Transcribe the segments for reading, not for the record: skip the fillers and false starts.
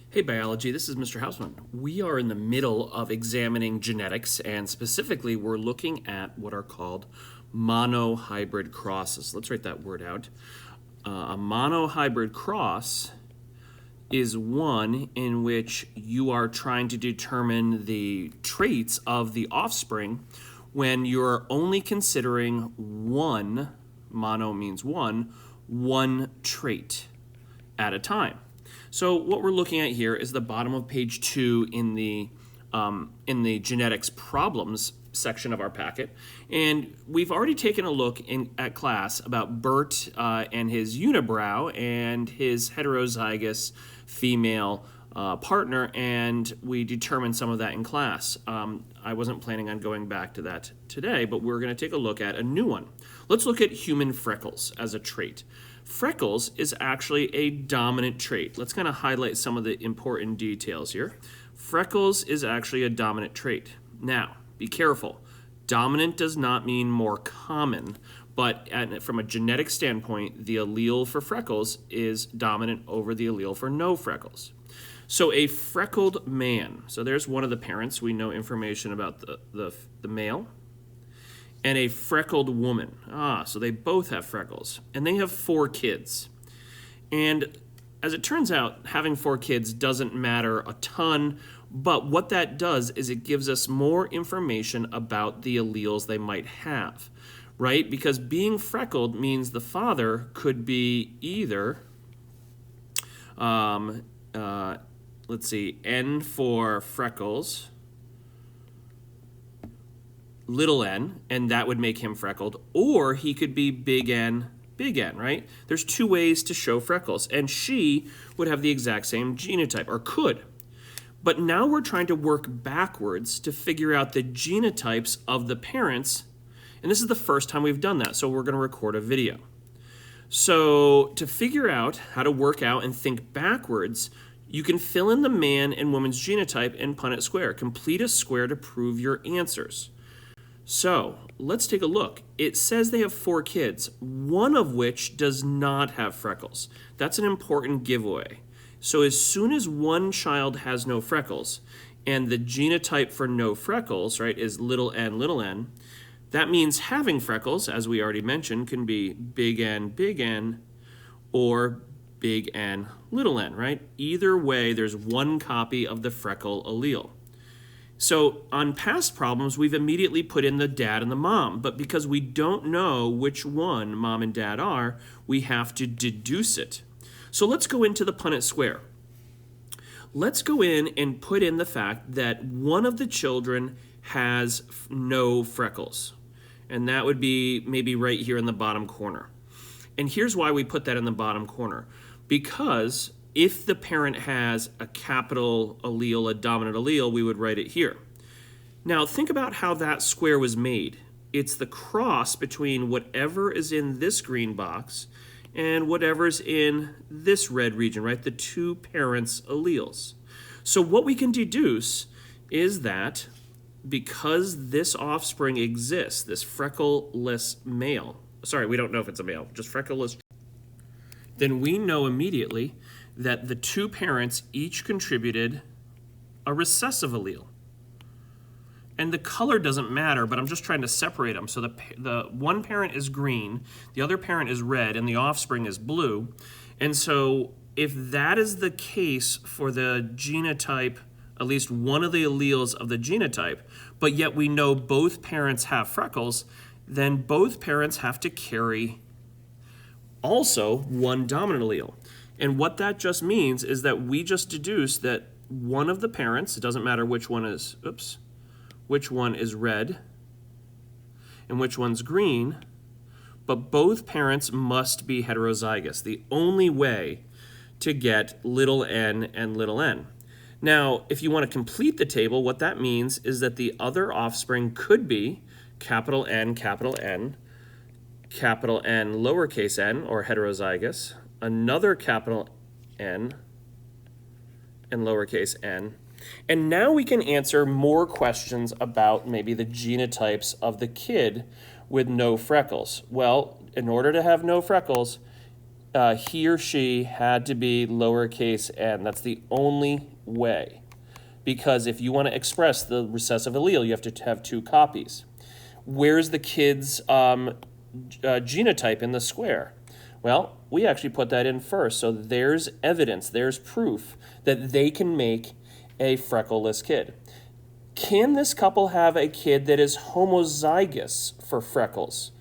Hey Biology, this is Mr. Hausman. We are in the middle of examining genetics, and specifically we're looking at what are called monohybrid crosses. Let's write that word out. A monohybrid cross is one in which you are trying to determine the traits of the offspring when you're only considering one, mono means one trait at a time. So what we're looking at here is the bottom of page 2 in the genetics problems section of our packet. And we've already taken a look at class about Bert and his unibrow and his heterozygous female partner, and we determined some of that in class. I wasn't planning on going back to that today, but we're going to take a look at a new one. Let's look at human freckles as a trait. Freckles is actually a dominant trait. Let's kind of highlight some of the important details here. Freckles is actually a dominant trait. Now, be careful. Dominant does not mean more common, but from a genetic standpoint, the allele for freckles is dominant over the allele for no freckles. So a freckled man, so there's one of the parents. We know information about the male. And a freckled woman. So they both have freckles. And they have 4 kids. And as it turns out, having 4 kids doesn't matter a ton, but what that does is it gives us more information about the alleles they might have, right? Because being freckled means the father could be either, let's see, N for freckles, little n, and that would make him freckled, or he could be big N, right? There's 2 ways to show freckles, and she would have the exact same genotype, or could. But now we're trying to work backwards to figure out the genotypes of the parents, and this is the first time we've done that, so we're going to record a video. So to figure out how to work out and think backwards, you can fill in the man and woman's genotype in Punnett square. Complete a square to prove your answers. So let's take a look. It says they have 4 kids, one of which does not have freckles. That's an important giveaway. So as soon as one child has no freckles, and the genotype for no freckles, right, is little n, that means having freckles, as we already mentioned, can be big N, or big N, little n, right? Either way, there's one copy of the freckle allele. So on past problems, we've immediately put in the dad and the mom, but because we don't know which one mom and dad are, we have to deduce it. So let's go into the Punnett square. Let's go in and put in the fact that one of the children has no freckles, and that would be maybe right here in the bottom corner. And here's why we put that in the bottom corner. Because if the parent has a capital allele, a dominant allele, we would write it here. Now think about how that square was made. It's the cross between whatever is in this green box and whatever's in this red region, right? The 2 parents' alleles. So what we can deduce is that because this offspring exists, this freckleless male, sorry, we don't know if it's a male, just freckleless, then we know immediately that the 2 parents each contributed a recessive allele. And the color doesn't matter, but I'm just trying to separate them. So the one parent is green, the other parent is red, and the offspring is blue. And so if that is the case for the genotype, at least one of the alleles of the genotype, but yet we know both parents have freckles, then both parents have to carry also one dominant allele. And what that just means is that we just deduce that one of the parents, it doesn't matter which one is, which one is red and which one's green, but both parents must be heterozygous. The only way to get little n and little n. Now, if you want to complete the table, what that means is that the other offspring could be capital N, lowercase n, or heterozygous, another capital N and lowercase n. And now we can answer more questions about maybe the genotypes of the kid with no freckles. Well, in order to have no freckles, he or she had to be lowercase n. That's the only way. Because if you want to express the recessive allele, you have to have 2 copies. Where's the kid's genotype in the square? Well, we actually put that in first. So there's evidence, there's proof that they can make a freckleless kid. Can this couple have a kid that is homozygous for freckles?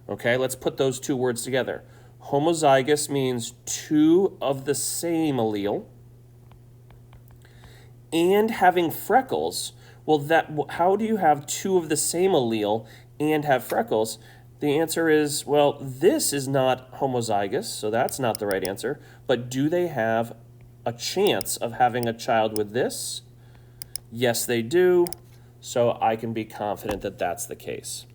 Okay, let's put those 2 words together. Homozygous means 2 of the same allele. And having freckles, well, how do you have 2 of the same allele and have freckles? The answer is, well, this is not homozygous, so that's not the right answer. But do they have a chance of having a child with this? Yes, they do. So I can be confident that that's the case.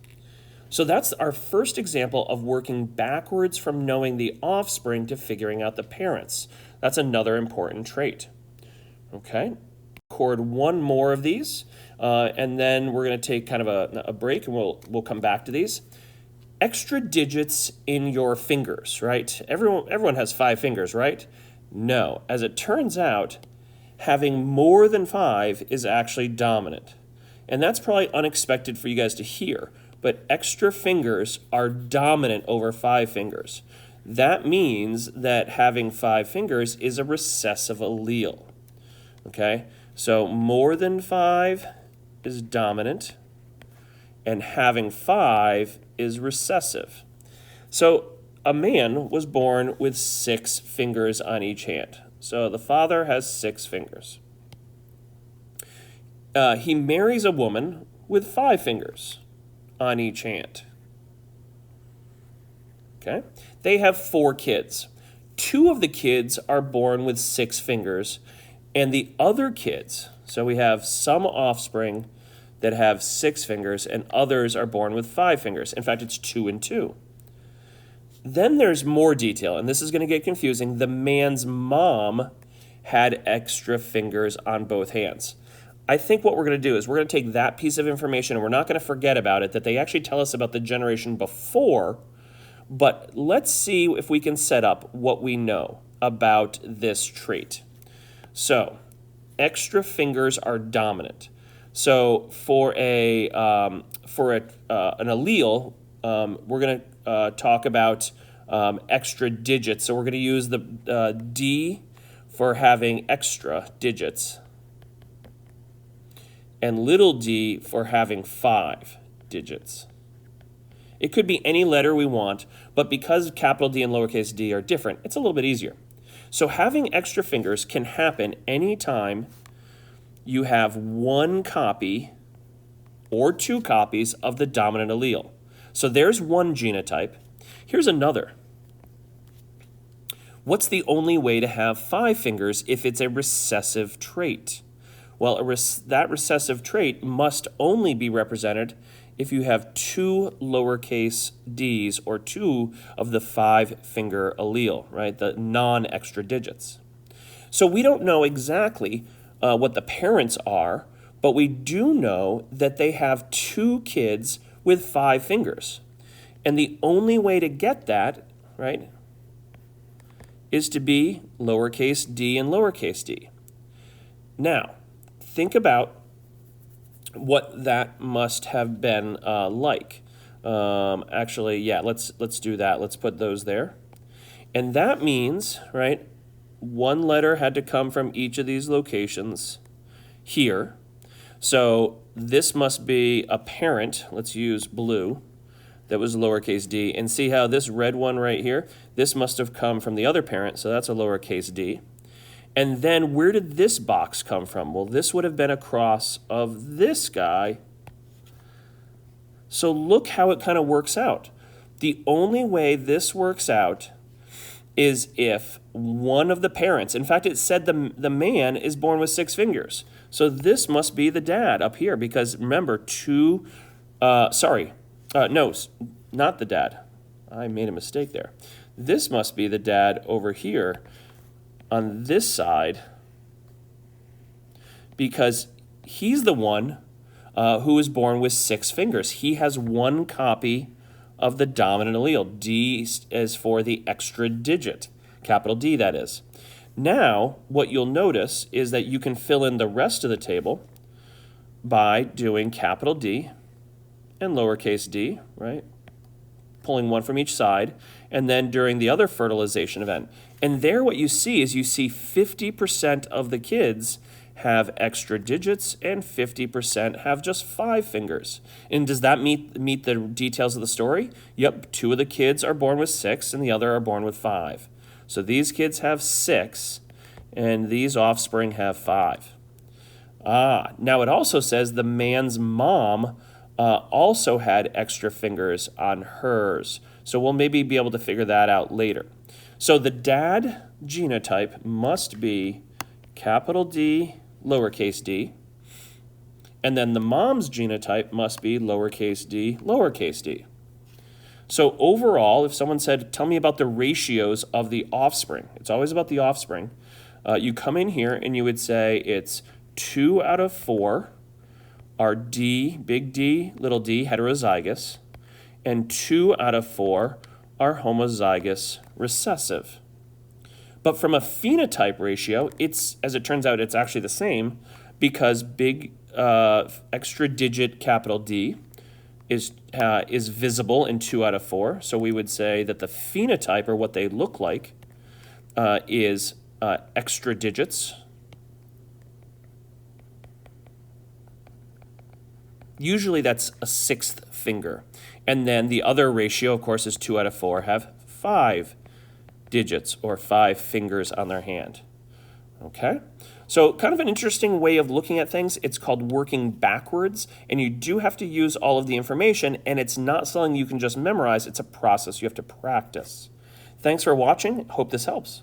So that's our first example of working backwards from knowing the offspring to figuring out the parents. That's another important trait. Okay, record one more of these, and then we're going to take kind of a break, and we'll come back to these. Extra digits in your fingers, right? Everyone has 5 fingers, right? No, as it turns out, having more than 5 is actually dominant. And that's probably unexpected for you guys to hear, but extra fingers are dominant over 5 fingers. That means that having 5 fingers is a recessive allele. Okay, so more than 5 is dominant, and having 5 is recessive. So a man was born with 6 fingers on each hand. So the father has 6 fingers. He marries a woman with 5 fingers on each hand. Okay, they have 4 kids. 2 of the kids are born with 6 fingers, and the other kids, so we have some offspring that have 6 fingers, and others are born with 5 fingers. In fact, it's 2 and 2. Then there's more detail, and this is going to get confusing. The man's mom had extra fingers on both hands. I think what we're going to do is we're going to take that piece of information, and we're not going to forget about it, that they actually tell us about the generation before, but let's see if we can set up what we know about this trait. So, extra fingers are dominant. So for an allele, we're going to talk about extra digits. So we're going to use the D for having extra digits, and little d for having 5 digits. It could be any letter we want, but because capital D and lowercase d are different, it's a little bit easier. So having extra fingers can happen anytime you have 1 copy or 2 copies of the dominant allele. So there's one genotype. Here's another. What's the only way to have 5 fingers if it's a recessive trait? Well, that recessive trait must only be represented if you have 2 lowercase d's or 2 of the 5-finger allele, right? The non-extra digits. So we don't know exactly what the parents are, but we do know that they have 2 kids with 5 fingers. And the only way to get that, right, is to be lowercase d and lowercase d. Now, think about what that must have been like. Actually, yeah, let's do that. Let's put those there. And that means, right, 1 letter had to come from each of these locations here. So this must be a parent. Let's use blue. That was lowercase d. And see how this red one right here, this must have come from the other parent, so that's a lowercase d. And then where did this box come from? Well, this would have been a cross of this guy. So look how it kind of works out. The only way this works out is if one of the parents, in fact, it said the man is born with 6 fingers. So this must be the dad up here because remember, no, not the dad. I made a mistake there. This must be the dad over here on this side because he's the one who was born with 6 fingers. He has 1 copy of the dominant allele. D is for the extra digit, capital D that is. Now, what you'll notice is that you can fill in the rest of the table by doing capital D and lowercase d, right? Pulling one from each side, and then during the other fertilization event. And there what you see is you see 50% of the kids have extra digits and 50% have just 5 fingers. And does that meet the details of the story? Yep, 2 of the kids are born with 6 and the other are born with 5. So these kids have 6 and these offspring have 5. Now it also says the man's mom also had extra fingers on hers. So we'll maybe be able to figure that out later. So the dad genotype must be capital D, lowercase d, and then the mom's genotype must be lowercase d, lowercase d. So overall, if someone said, tell me about the ratios of the offspring, it's always about the offspring. You come in here and you would say it's 2 out of 4 are D, big D, little d, heterozygous, and 2 out of 4 are homozygous recessive. But from a phenotype ratio, as it turns out, it's actually the same because big extra digit capital D is visible in 2 out of 4. So we would say that the phenotype, or what they look like, is extra digits. Usually that's a 6th finger. And then the other ratio, of course, is 2 out of 4 have 5 digits or 5 fingers on their hand. Okay? So kind of an interesting way of looking at things. It's called working backwards, and you do have to use all of the information, and it's not something you can just memorize. It's a process you have to practice. Thanks for watching. Hope this helps.